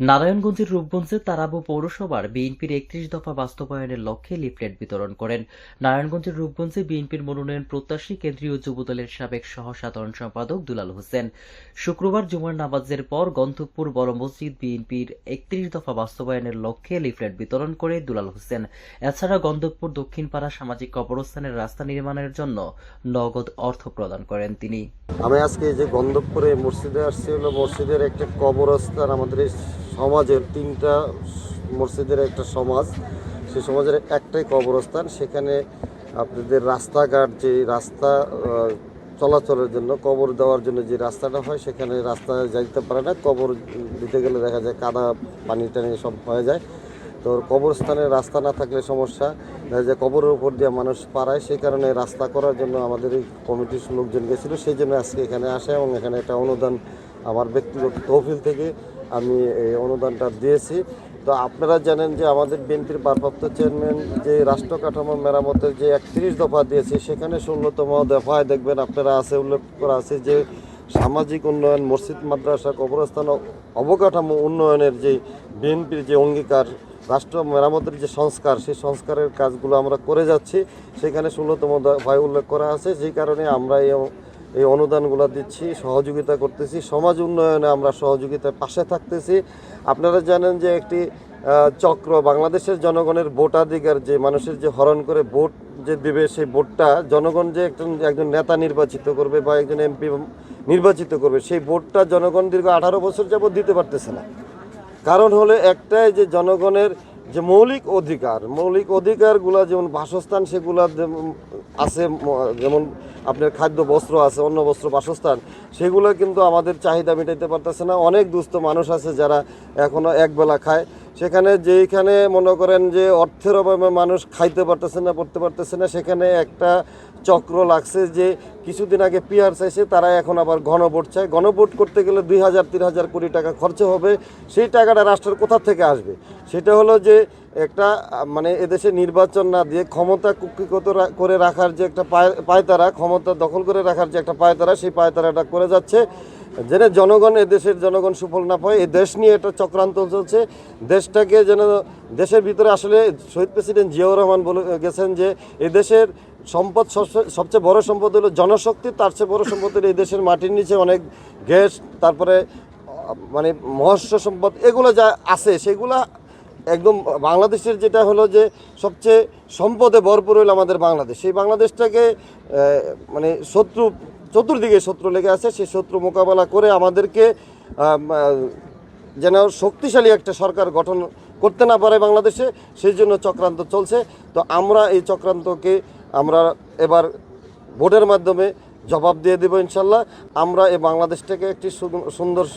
নারায়ণগঞ্জের রূপগঞ্জে তারাবো পৌরসভার বিএনপির ৩১ দফা বাস্তবায়নের লক্ষ্যে লিফলেট বিতরণ করেন। নারায়ণগঞ্জের রূপগঞ্জে বিএনপির মনোনয়ন প্রত্যাশী কেন্দ্রীয় যুবদলের সাবেক সহ-সাধারণ সম্পাদক দুলাল হোসেন শুক্রবার জুমার নামাজের পর গন্ধবপুর বড় মসজিদ বিএনপির ৩১ দফা বাস্তবায়নের লক্ষ্যে লিফলেট বিতরণ করে দুলাল হোসেন। এছাড়া গন্ধবপুর দক্ষিণপাড়া সামাজিক কবরস্থানের রাস্তা নির্মাণের জন্য নগদ অর্থ প্রদান করেন তিনি। আমি আজকে যে গন্ধবপুরে মসজিদে আসছি, হলো মসজিদের একটা কবরস্থান। আমাদের এই সমাজের 3টা মসজিদের একটা সমাজ, সেই সমাজের একটাই কবরস্থান। সেখানে আপনাদের রাস্তাঘাট, যে রাস্তা চলাচলের জন্য, কবর দেওয়ার জন্য যে রাস্তাটা হয়, সেখানে রাস্তা যাইতে পারে না। কবর দিতে গেলে দেখা যায় কাদা পানি টানি সব হয়ে যায়। তো কবরস্থানের রাস্তা না থাকলে সমস্যা, দেখা যায় কবরের উপর দিয়ে মানুষ পারায়। সেই কারণে রাস্তা করার জন্য আমাদের এই কমিটির লোকজন গেছিলো, সেই জন্য আজকে এখানে আসে এবং এখানে একটা অনুদান আমার ব্যক্তিগত তহবিল থেকে আমি এই অনুদানটা দিয়েছি। তো আপনারা জানেন যে আমাদের বিএনপির ভারপ্রাপ্ত চেয়ারম্যান যে রাষ্ট্র কাঠামো মেরামতের যে 31 দফা দিয়েছে, সেখানে 16তম দফায় দেখবেন আপনারা আছে, উল্লেখ করা আছে যে সামাজিক উন্নয়ন, মসজিদ, মাদ্রাসা, কবরস্থান, অবকাঠামো উন্নয়নের যে বিএনপির যে অঙ্গীকার, রাষ্ট্র মেরামতের যে সংস্কার, সেই সংস্কারের কাজগুলো আমরা করে যাচ্ছি। সেখানে 16তম দফায় উল্লেখ করা আছে। যেই কারণে আমরা এই অনুদানগুলো দিচ্ছি, সহযোগিতা করতেছি, সমাজ উন্নয়নে আমরা সহযোগিতার পাশে থাকতেছি। আপনারা জানেন যে একটি চক্র বাংলাদেশের জনগণের ভোটাধিকার, যে মানুষের যে হরণ করে ভোট যে দিবে, সেই ভোটটা জনগণ যে একজন নেতা নির্বাচিত করবে বা একজন এমপি নির্বাচিত করবে, সেই ভোটটা জনগণ দীর্ঘ 18 বছর যাবৎ দিতে পারতেছে না। কারণ হলো একটাই, যে জনগণের যে মৌলিক অধিকারগুলো, যেমন বাসস্থান, সেগুলো আছে, যেমন আপনার খাদ্য, বস্ত্র আছে, অন্ন, বস্ত্র, বাসস্থান, সেগুলো কিন্তু আমাদের চাহিদা মেটাইতে পারতেছে না। অনেক দুস্থ মানুষ আছে যারা এখনও একবেলা খায়। যেখানে মনে করেন যে অর্থের অভাবে মানুষ খাইতে পারতেছে না, পড়তে পারতেছে না, সেখানে একটা চক্র লাগছে যে কিছুদিন আগে পিআর চাইছে, তারা এখন আবার গণভোট চায়। গণভোট করতে গেলে 2000-3000 কোটি টাকা খরচ হবে। সেই টাকাটা রাষ্ট্রের কোথা থেকে আসবে? সেটা হলো যে একটা মানে এদেশে নির্বাচন না দিয়ে ক্ষমতা কুক্ষিগত করে রাখার যে একটা পায়তারা, ক্ষমতা দখল করে রাখার যে একটা পায়তারা, সেই পায়তারাটা করে যাচ্ছে। যেন জনগণ, এদেশের জনগণ সুফল না পায়, এই দেশ নিয়ে একটা চক্রান্ত চলছে। দেশটাকে যেন, দেশের ভিতরে আসলে শহীদ প্রেসিডেন্ট জিয়াউর রহমান বলে গেছেন যে এই দেশের সম্পদ, সবচেয়ে বড় সম্পদ হলো জনশক্তি, তার চেয়ে বড় সম্পদ হলো এই দেশের মাটির নিচে অনেক গ্যাস, তারপরে মানে মৎস্য সম্পদ, এগুলো যা আছে সেগুলা একদম বাংলাদেশের যেটা হলো যে সবচেয়ে সম্পদে ভরপুর হলো আমাদের বাংলাদেশ। সেই বাংলাদেশটাকে মানে চতুর্দিকে শত্রু লেগে আছে। সেই শত্রু মোকাবেলা করে আমাদেরকে যেন শক্তিশালী একটা সরকার গঠন করতে না পারে বাংলাদেশে, সেই জন্য চক্রান্ত চলছে। তো আমরা এই চক্রান্তকে আমরা এবার ভোটের মাধ্যমে জবাব দিয়ে দেব ইনশাল্লাহ। আমরা এই বাংলাদেশটাকে একটি সুন্দর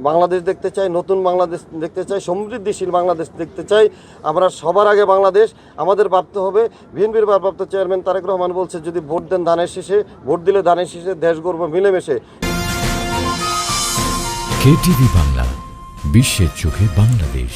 বাংলাদেশ দেখতে চাই, নতুন বাংলাদেশ দেখতে চাই, সমৃদ্ধিশীল বাংলাদেশ দেখতে চাই। আমরা সবার আগে বাংলাদেশ আমাদের ভাবতে হবে। বিএনপির ভারপ্রাপ্ত চেয়ারম্যান তারেক রহমান বলছে, যদি ভোট দেন ধানের শীষে, ভোট দিলে ধানের শীষে, দেশ গড়ব মিলেমিশে। কেটিভি বাংলা, বিশ্বের চোখে বাংলাদেশ।